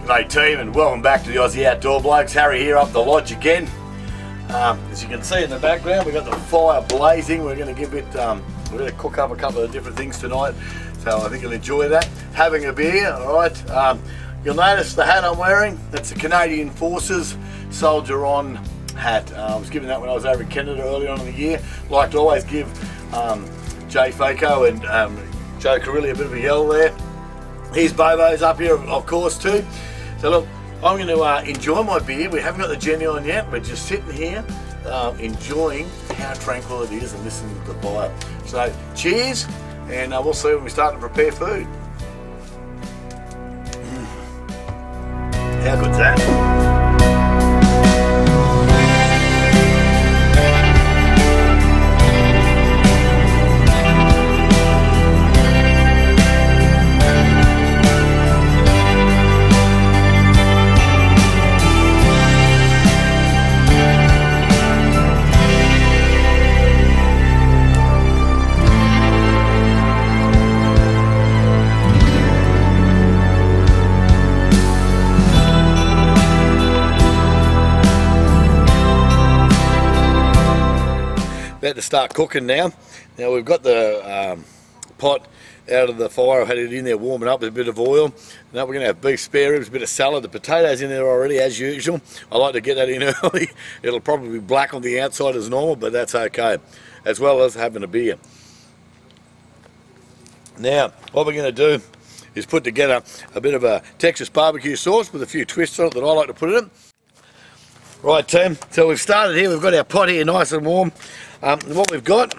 G'day team, and welcome back to the Aussie Outdoor Blokes. Harry here up the lodge again. As you can see in the background, we've got the fire blazing. We're going to give it, we're going to cook up a couple of different things tonight, so I think you'll enjoy that. Having a beer, alright. You'll notice the hat I'm wearing, that's the Canadian Forces Soldier On hat. I was given that when I was over in Canada early on in the year. Like to always give Jay Faco and Joe Carilli a bit of a yell there. Here's Bobo's up here, of course, too. So look, I'm going to enjoy my beer. We haven't got the Jenny on yet. We're just sitting here enjoying how tranquil it is and listening to the fire. So cheers, and we'll see when we start to prepare food. How good's that? About to start cooking now. Now we've got the pot out of the fire. I've had it in there warming up with a bit of oil. Now we're going to have beef spare ribs, a bit of salad. The potatoes in there already, as usual. I like to get that in early. It'll probably be black on the outside as normal, but that's okay. As well as having a beer. Now what we're going to do is put together a bit of a Texas barbecue sauce with a few twists on it that I like to put in it. Right team, so we've started here. We've got our pot here nice and warm. What we've got,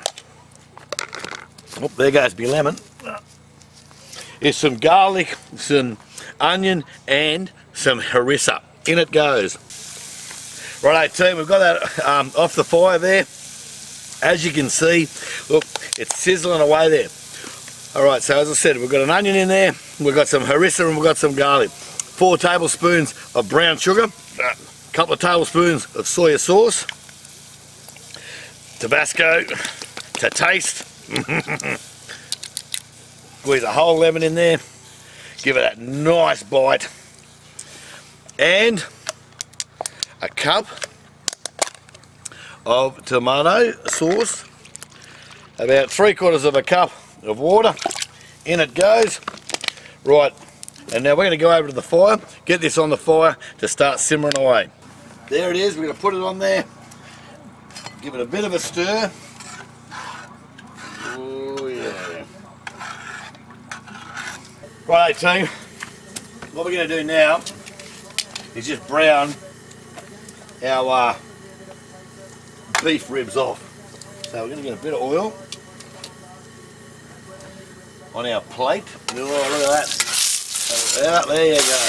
oh, there goes my lemon, is some garlic, some onion and some harissa. In it goes. Right team, we've got that off the fire there. As you can see, look, it's sizzling away there. Alright, so as I said, we've got an onion in there, we've got some harissa and we've got some garlic. 4 tablespoons of brown sugar, a couple of tablespoons of soya sauce, Tabasco to taste. Squeeze a whole lemon in there, give it that nice bite, and a cup of tomato sauce, about 3/4 of a cup of water. In it goes. Right, and now we're going to go over to the fire, get this on the fire to start simmering away. There it is, we're going to put it on there. Give it a bit of a stir. Oh yeah. Right team, what we're going to do now is just brown our beef ribs off. So we're going to get a bit of oil on our plate. Oh, look at that. Yeah, there you go.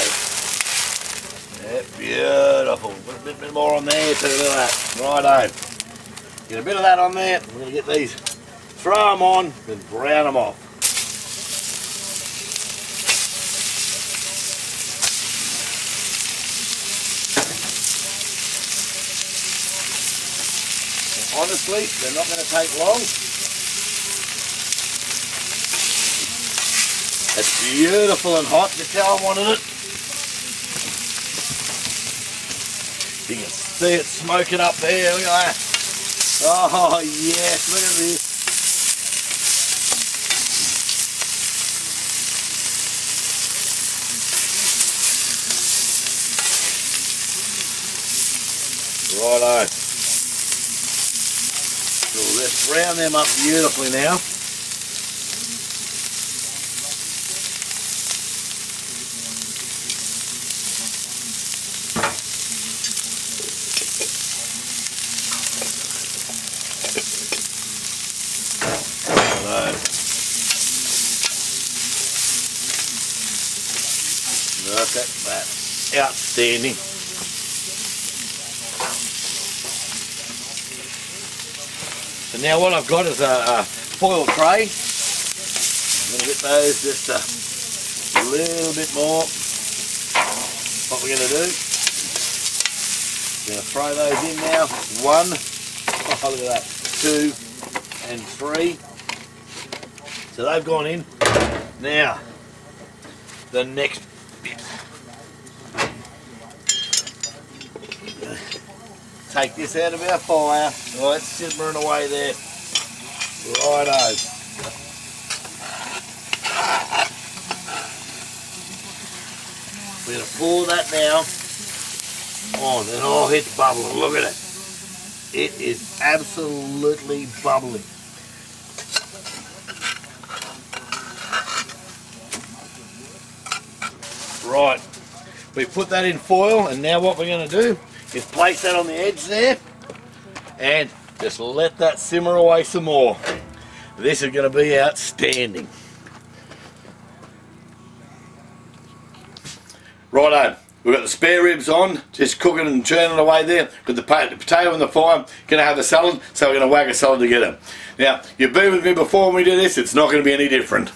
Yeah, beautiful. Put a bit more on there too, look at that. Righto. Get a bit of that on there. We're going to get these, throw them on, then brown them off. And honestly, they're not going to take long. It's beautiful and hot, just how I wanted it. You can see it smoking up there, look at that. Oh yes, look at this. Righto. So let's brown them up beautifully now. Look at that, outstanding. So now what I've got is a foil tray. I'm going to get those just a little bit more. What we're going to do, we're going to throw those in now. 1, oh look at that, 2 and 3. So they've gone in. Now, the next bit. take this out of our fire. All right, simmering away there. Righto. We're going to pour that now on, and oh, it's bubbling. Look at it. It is absolutely bubbling. Right, we put that in foil, and now what we're going to do is place that on the edge there and just let that simmer away some more. This is going to be outstanding. Righto, we've got the spare ribs on, just cooking and churning away there. With the potato on the fire, going to have a salad, so we're going to whack a salad together. Now, you've been with me before when we do this, it's not going to be any different.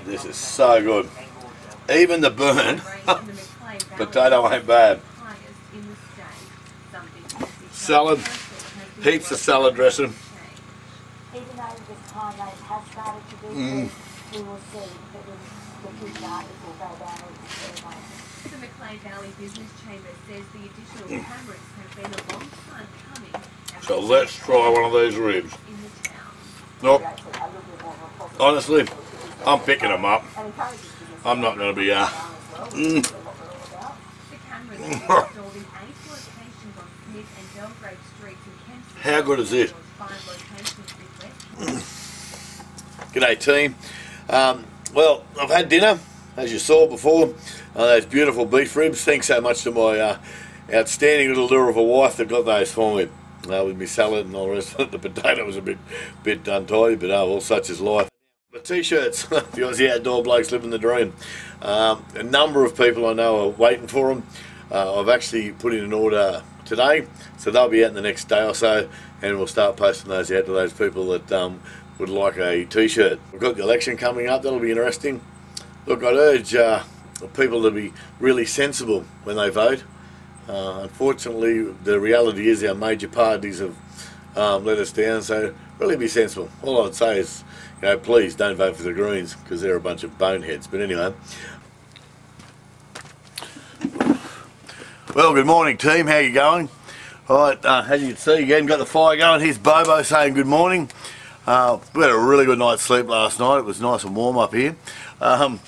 This is so good. Even the burn potato ain't bad. Salad, heaps of salad dressing. So let's try one of these ribs. Nope. Honestly, I'm picking them up. I'm not going to be How good is this? G'day team. Well, I've had dinner, as you saw before. Those beautiful beef ribs. Thanks so much to my outstanding little lure of a wife that got those for me. With my salad and all the rest of it. The potato was a bit untidy, but well, such is life. The t-shirts, the Aussie Outdoor Blokes Living the Dream. A number of people I know are waiting for them. I've actually put in an order today, so they'll be out in the next day or so, and we'll start posting those out to those people that would like a t-shirt. We've got the election coming up, that'll be interesting. Look, I'd urge people to be really sensible when they vote. Unfortunately, the reality is our major parties have let us down, so really be sensible. All I'd say is, you know, please don't vote for the Greens, because they're a bunch of boneheads. But anyway. Well, good morning team, how you going? Alright, as you can see again, got the fire going. Here's Bobo saying good morning. We had a really good night's sleep last night. It was nice and warm up here. And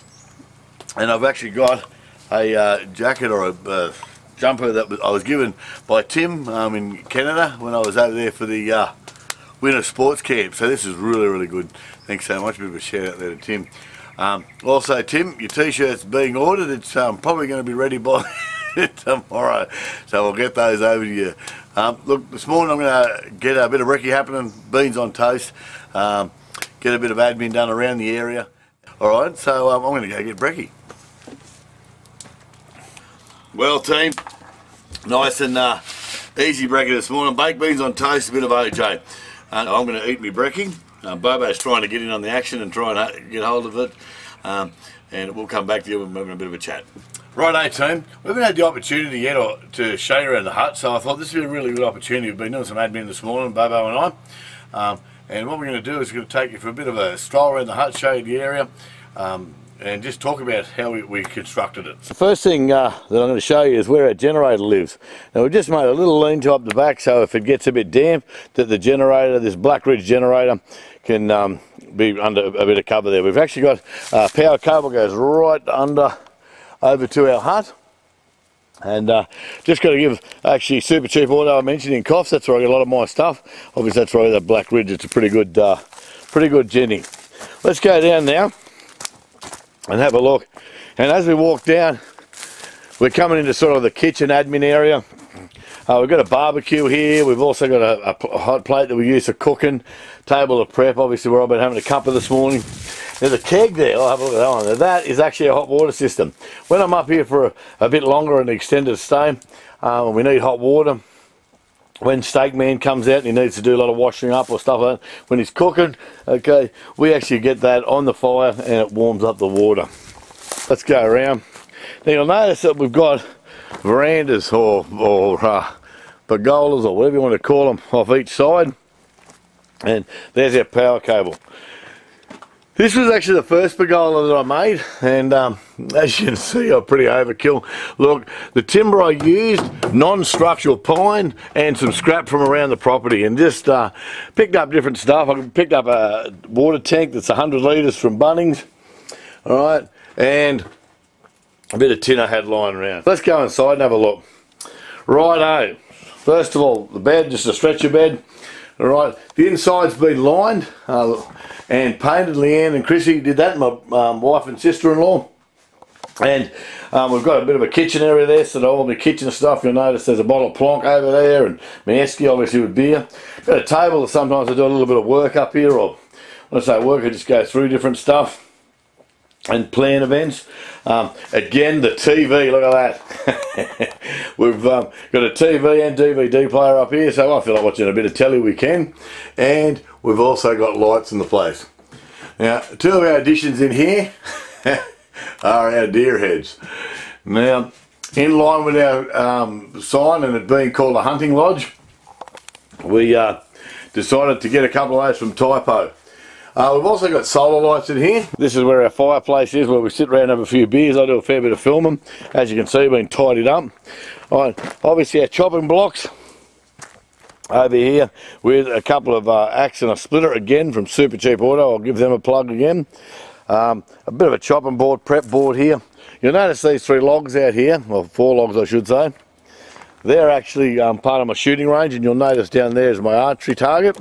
I've actually got a jacket or a jumper that I was given by Tim in Canada when I was over there for the winter sports camp. So this is really, really good. Thanks so much. A bit of a shout out there to Tim. Also, Tim, your t-shirt's being ordered. It's probably going to be ready by tomorrow, so we'll get those over to you. Look, this morning I'm going to get a bit of recce happening, beans on toast, get a bit of admin done around the area. Alright, so I'm going to go get brekkie. Well team, nice and easy brekkie this morning. Baked beans on toast, a bit of OJ. I'm going to eat me brekkie. Bobo's trying to get in on the action and try and get hold of it. And we'll come back to you and we're having a bit of a chat. Righto team, we haven't had the opportunity yet to show you around the hut, so I thought this would be a really good opportunity. We've been doing some admin this morning, Bobo and I. And what we're going to do is we're going to take you for a bit of a stroll around the hut, show you the area, and just talk about how we constructed it. The first thing that I'm going to show you is where our generator lives. Now we've just made a little lean-to up the back, so if it gets a bit damp, that the generator, this Black Ridge generator, can be under a bit of cover there. We've actually got power cable goes right under over to our hut, and just got to give actually Super Cheap Auto I mentioned in Coffs. That's where I get a lot of my stuff. Obviously that's where I get that Black Ridge. It's a pretty good Jenny. Let's go down now and have a look. And as we walk down, we're coming into sort of the kitchen admin area. We've got a barbecue here. We've also got a hot plate that we use for cooking. Table of prep, obviously where I've been having a cuppa this morning. There's a keg there. I'll have a look at that one. Now, that is actually a hot water system. When I'm up here for a bit longer, an extended stay, we need hot water. When Steak Man comes out and he needs to do a lot of washing up or stuff like that, when he's cooking, okay, we actually get that on the fire and it warms up the water. Let's go around. Now you'll notice that we've got verandas or pergolas or whatever you want to call them off each side, and there's our power cable. This was actually the first pergola that I made, and as you can see, I'm pretty overkill. Look, the timber I used, non-structural pine and some scrap from around the property, and just picked up different stuff. I picked up a water tank that's 100 litres from Bunnings, alright, and a bit of tin I had lying around. Let's go inside and have a look. Righto, first of all, the bed, just a stretcher bed. Alright, the inside's been lined and painted. Leanne and Chrissy did that, my wife and sister-in-law. And we've got a bit of a kitchen area there, so all my kitchen stuff, you'll notice there's a bottle of Plonk over there, and my esky obviously with beer. Got a table that sometimes I do a little bit of work up here, or when I say work, I just go through different stuff and plan events. Again, the TV, look at that. We've got a TV and DVD player up here, so I feel like watching a bit of telly we can. And we've also got lights in the place. Now, two of our additions in here are our deer heads. Now, in line with our sign and it being called a hunting lodge, we decided to get a couple of those from Typo. We've also got solar lights in here. This is where our fireplace is, where we sit around and have a few beers. I do a fair bit of filming. As you can see, been tidied up. Obviously our chopping blocks over here with a couple of axe and a splitter, again from Super Cheap Auto. I'll give them a plug again. A bit of a chopping board, prep board here. You'll notice these 3 logs out here, or 4 logs I should say. They're actually part of my shooting range, and you'll notice down there is my archery target.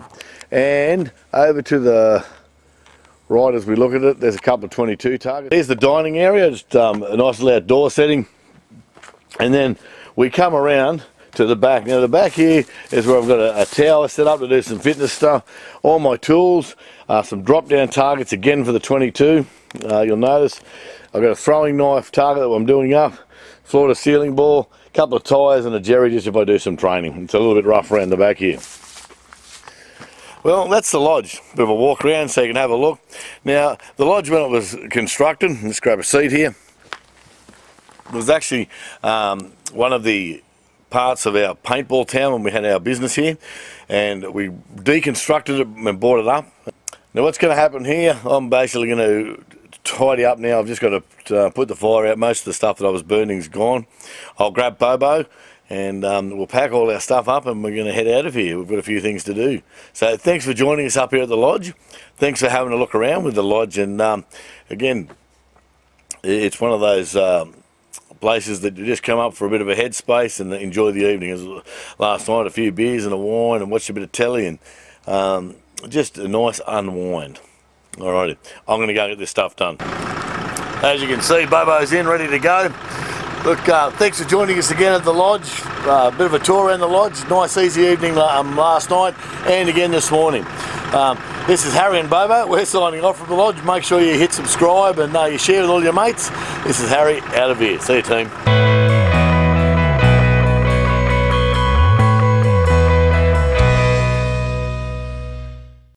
And over to the right as we look at it, there's a couple of 22 targets. Here's the dining area, just a nice little outdoor setting. And then we come around to the back. Now the back here is where I've got a tower set up to do some fitness stuff. All my tools, some drop down targets again for the 22. You'll notice I've got a throwing knife target that I'm doing up, floor to ceiling ball, a couple of tyres and a jerry just if I do some training. It's a little bit rough around the back here. Well, that's the lodge. Bit of a walk around so you can have a look. Now, the lodge when it was constructed, let's grab a seat here, was actually one of the parts of our paintball town when we had our business here, and we deconstructed it and bought it up. Now what's going to happen here, I'm basically going to tidy up now. I've just got to put the fire out. Most of the stuff that I was burning is gone. I'll grab Bobo and we'll pack all our stuff up and we're going to head out of here. We've got a few things to do. So thanks for joining us up here at the lodge. Thanks for having a look around with the lodge, and again, it's one of those places that you just come up for a bit of a headspace and enjoy the evening. As last night, a few beers and a wine and watched a bit of telly, and just a nice unwind. Alrighty, I'm going to go get this stuff done. As you can see, Bobo's in, ready to go. Look, thanks for joining us again at the lodge. A bit of a tour around the lodge. Nice easy evening last night and again this morning. This is Harry and Bobo. We're signing off from the lodge. Make sure you hit subscribe and you share with all your mates. This is Harry out of here. See you, team.